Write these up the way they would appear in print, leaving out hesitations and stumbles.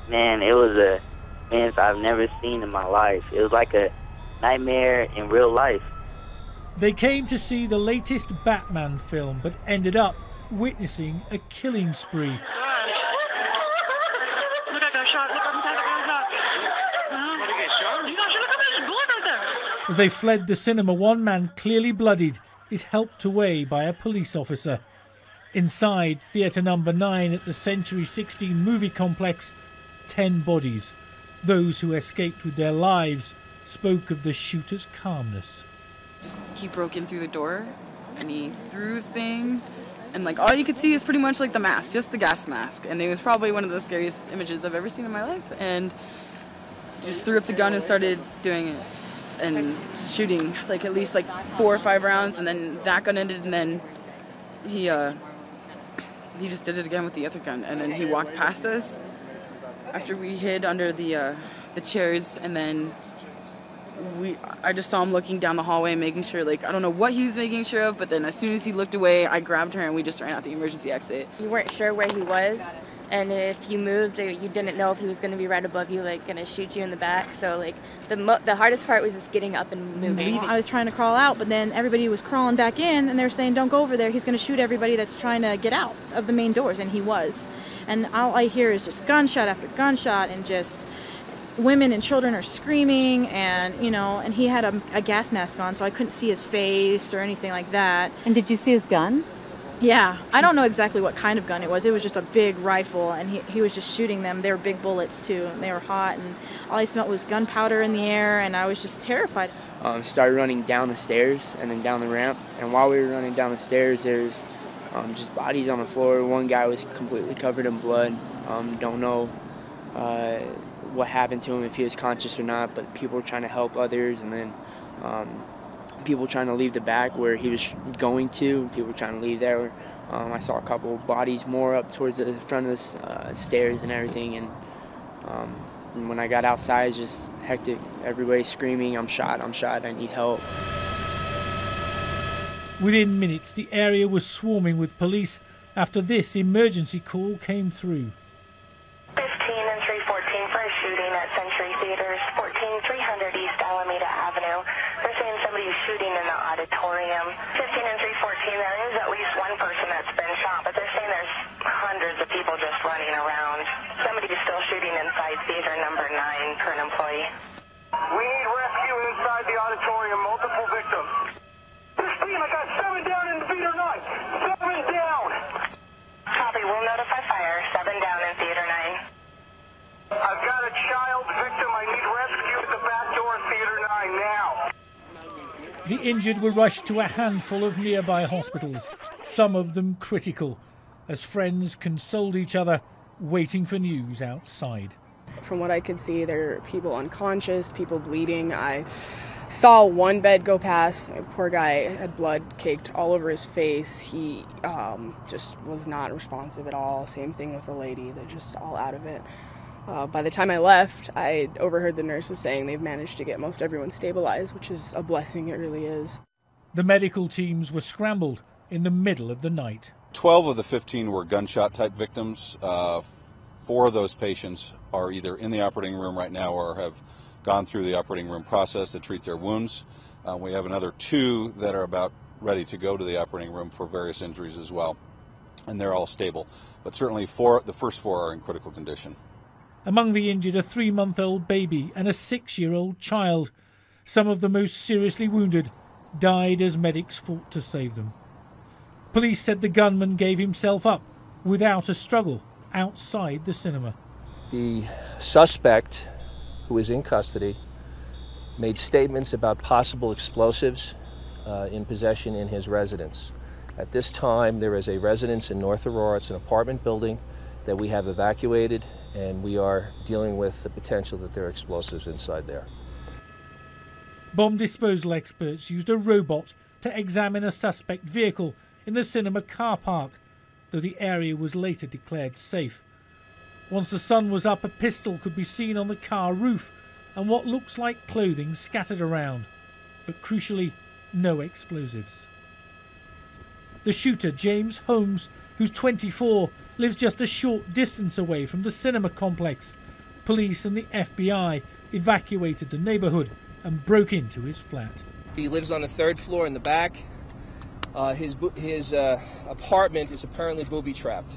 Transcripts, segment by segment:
Man, it was a experience I've never seen in my life. It was like a nightmare in real life. They came to see the latest Batman film, but ended up witnessing a killing spree. Look, I got shot. Look, I'm shot. What, did you get shot? You got shot. Look at this blood right there. As they fled the cinema, one man, clearly bloodied, is helped away by a police officer. Inside Theatre Number 9 at the Century 16 movie complex, 10 bodies. Those who escaped with their lives spoke of the shooter's calmness. He broke in through the door and he threw the thing, and like all you could see is pretty much like the mask, just the gas mask, and it was probably one of the scariest images I've ever seen in my life. And just threw up the gun and started doing it and shooting like at least like 4 or 5 rounds, and then that gun ended, and then he just did it again with the other gun, and then he walked past us after we hid under the chairs, and then I just saw him looking down the hallway, making sure, like, I don't know what he was making sure of, but then as soon as he looked away, I grabbed her and we just ran out the emergency exit. You weren't sure where he was, and if you moved, you didn't know if he was going to be right above you, like, going to shoot you in the back. So, like, the hardest part was just getting up and moving. I was trying to crawl out, but then everybody was crawling back in, and they were saying, don't go over there. He's going to shoot everybody that's trying to get out of the main doors, and he was. And all I hear is just gunshot after gunshot, and just women and children are screaming, and and he had a gas mask on, so I couldn't see his face or anything like that. And did you see his guns? Yeah, I don't know exactly what kind of gun it was. It was just a big rifle, and he was just shooting them. They were big bullets too, and they were hot, and all I smelled was gunpowder in the air, and I was just terrified. Started running down the stairs and then down the ramp, and while we were running down the stairs, there's just bodies on the floor. One guy was completely covered in blood. Don't know what happened to him, if he was conscious or not, but people were trying to help others, and then people trying to leave the back where he was going to, and people were trying to leave there. I saw a couple of bodies more up towards the front of the stairs and everything, and when I got outside, it was just hectic. Everybody screaming, I'm shot, I need help. Within minutes, the area was swarming with police after this emergency call came through. 15 and 314 for a shooting at Century Theaters, 14300 East Alameda Avenue. They're saying somebody's shooting in the auditorium. 15 and 314, there is at least one person that's been shot, but they're saying there's hundreds of people just running around. Somebody's still shooting inside Theater Number 9 per an employee. We need rescue inside the auditorium, multiple victims. This team, I got 7 down in Theater 9. 7 down. Copy, we'll notify fire. 7 down in Theater 9. I've got a child victim. I need rescue at the back door of Theater 9 now. The injured were rushed to a handful of nearby hospitals, some of them critical, as friends consoled each other, waiting for news outside. From what I could see, there are people unconscious, people bleeding. I saw one bed go past. The poor guy had blood caked all over his face. He just was not responsive at all. Same thing with the lady. They're just all out of it. By the time I left, I overheard the nurses saying they've managed to get most everyone stabilized, which is a blessing, it really is. The medical teams were scrambled in the middle of the night. 12 of the 15 were gunshot-type victims. 4 of those patients are either in the operating room right now or have gone through the operating room process to treat their wounds. We have another 2 that are about ready to go to the operating room for various injuries as well, and they're all stable. But certainly the first 4 are in critical condition. Among the injured, a 3-month-old baby and a 6-year-old child. Some of the most seriously wounded died as medics fought to save them. Police said the gunman gave himself up without a struggle outside the cinema. The suspect, who is in custody, made statements about possible explosives in possession in his residence. At this time, there is a residence in North Aurora. It's an apartment building that we have evacuated, and we are dealing with the potential that there are explosives inside there. Bomb disposal experts used a robot to examine a suspect vehicle in the cinema car park, though the area was later declared safe. Once the sun was up, a pistol could be seen on the car roof and what looks like clothing scattered around, but crucially, no explosives. The shooter, James Holmes, who's 24, lives just a short distance away from the cinema complex. Police and the FBI evacuated the neighborhood and broke into his flat. He lives on the 3rd floor in the back. His apartment is apparently booby-trapped.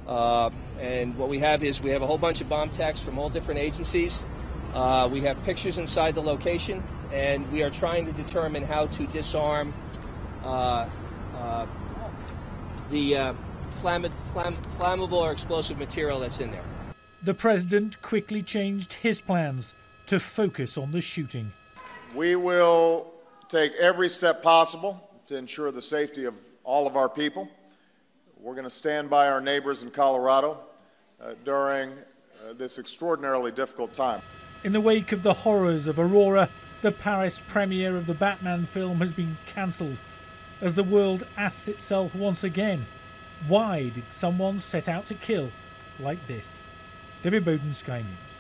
And what we have is we have a whole bunch of bomb techs from all different agencies. We have pictures inside the location, and we are trying to determine how to disarm the flammable or explosive material that's in there. The president quickly changed his plans to focus on the shooting. We will take every step possible to ensure the safety of all of our people. We're going to stand by our neighbors in Colorado during this extraordinarily difficult time. In the wake of the horrors of Aurora, the Paris premiere of the Batman film has been cancelled, as the world asks itself once again, why did someone set out to kill like this? David Bowden, Sky News.